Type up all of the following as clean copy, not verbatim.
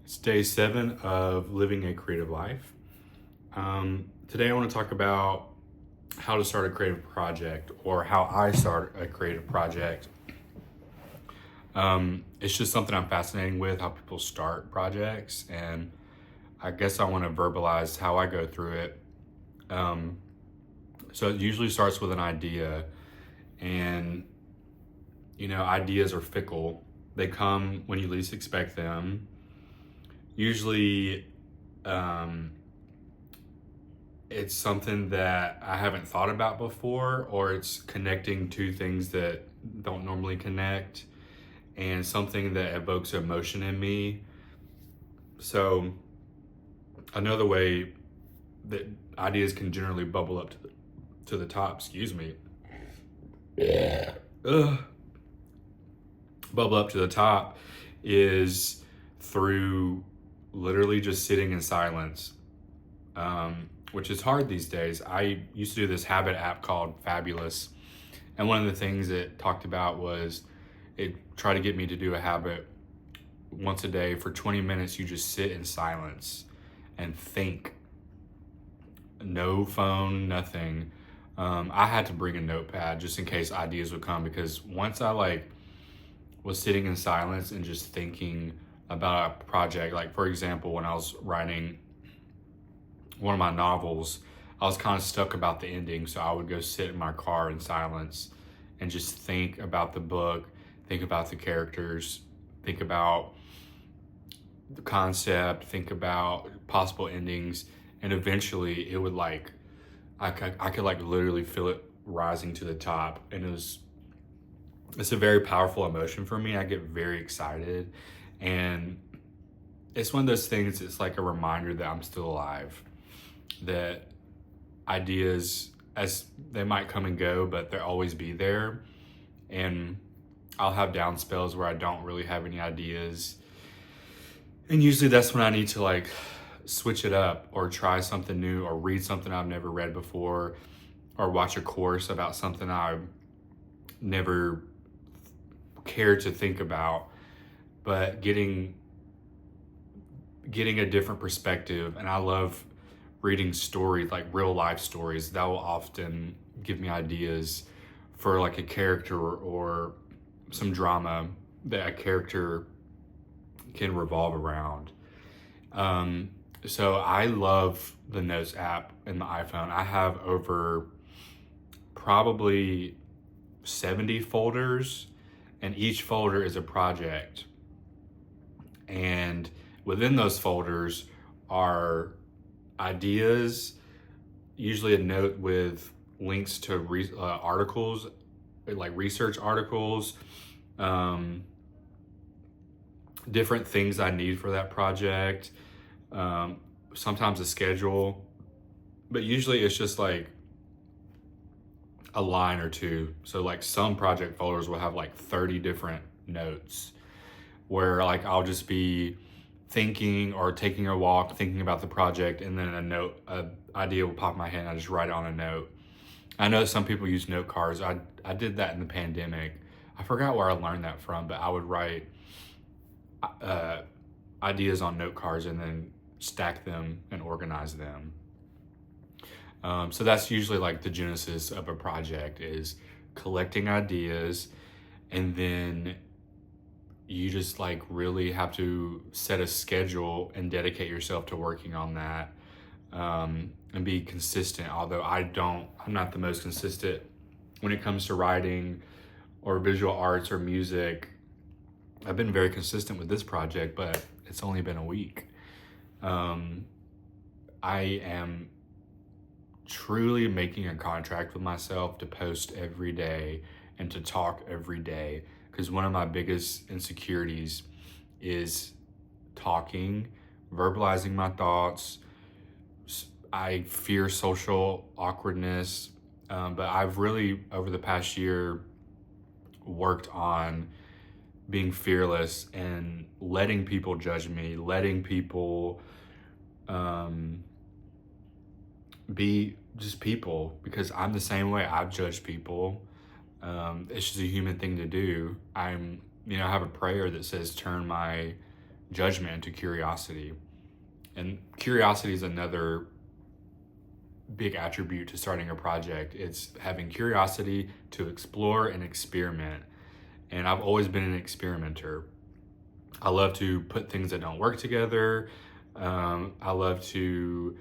It's day 7 of living a creative life. Today I want to talk about how to start a creative project or how I start a creative project. It's just something I'm fascinated with, how people start projects, and I guess I want to verbalize how I go through it. So it usually starts with an idea, and ideas are fickle. They come when you least expect them. Usually, it's something that I haven't thought about before, or it's connecting two things that don't normally connect, and something that evokes emotion in me. So, another way that ideas can generally bubble up to the top, excuse me. Yeah. Ugh. Bubble up to the top is through literally just sitting in silence, which is hard these days. I used to do this habit app called Fabulous, and one of the things it talked about was it tried to get me to do a habit once a day for 20 minutes. You just sit in silence and think. No phone, nothing. I had to bring a notepad just in case ideas would come, because once I was sitting in silence and just thinking about a project, like for example, when I was writing one of my novels, I was kind of stuck about the ending. So I would go sit in my car in silence and just think about the book, think about the characters, think about the concept, think about possible endings. And eventually it would I could literally feel it rising to the top. And it's a very powerful emotion for me. I get very excited, and it's one of those things, it's like a reminder that I'm still alive, that ideas, as they might come and go, but they'll always be there. And I'll have down spells where I don't really have any ideas, and usually that's when I need to switch it up or try something new or read something I've never read before or watch a course about something I've never cared to think about. But getting a different perspective, and I love reading stories, like real life stories, that will often give me ideas for a character or some drama that a character can revolve around. So I love the Notes app in the iPhone. I have over probably 70 folders, and each folder is a project. And within those folders are ideas, usually a note with links to articles, like research articles, different things I need for that project, sometimes a schedule, but usually it's just a line or two. So some project folders will have 30 different notes, where I'll just be thinking or taking a walk, thinking about the project, and then an idea will pop in my head and I just write it on a note. I know some people use note cards. I did that in the pandemic. I forgot where I learned that from, but I would write ideas on note cards and then stack them and organize them. So that's usually the genesis of a project, is collecting ideas, and then you just really have to set a schedule and dedicate yourself to working on that, and be consistent. Although I'm not the most consistent when it comes to writing or visual arts or music. I've been very consistent with this project, but it's only been a week. I am truly making a contract with myself to post every day and to talk every day, because one of my biggest insecurities is talking, verbalizing my thoughts. I fear social awkwardness, but I've really, over the past year, worked on being fearless and letting people judge me, letting people be just people, because I'm the same way. I've judged people. It's just a human thing to do. I have a prayer that says, turn my judgment into curiosity. And curiosity is another big attribute to starting a project. It's having curiosity to explore and experiment. And I've always been an experimenter. I love to put things that don't work together. I love to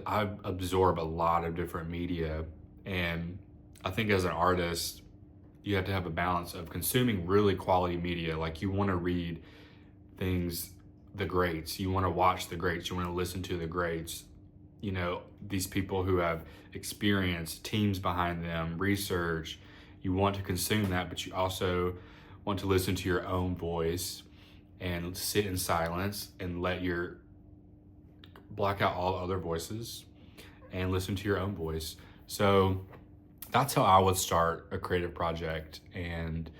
I absorb a lot of different media. And I think as an artist, you have to have a balance of consuming really quality media. Like, you want to read things, the greats, you want to watch the greats, you want to listen to the greats, these people who have experience, teams behind them, research. You want to consume that, but you also want to listen to your own voice and sit in silence and block out all other voices and listen to your own voice. So that's how I would start a creative project. And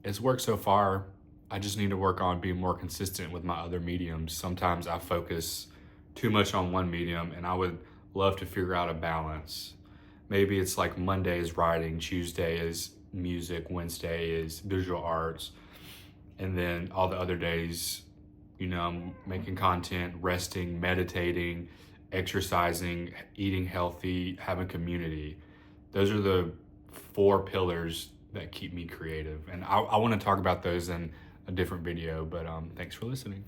it's worked so far. I just need to work on being more consistent with my other mediums. Sometimes I focus too much on one medium, and I would love to figure out a balance. Maybe it's like Monday is writing, Tuesday is music, Wednesday is visual arts, and then all the other days, I'm making content, resting, meditating, exercising, eating healthy, having community. Those are the 4 pillars that keep me creative. And I want to talk about those in a different video, but thanks for listening.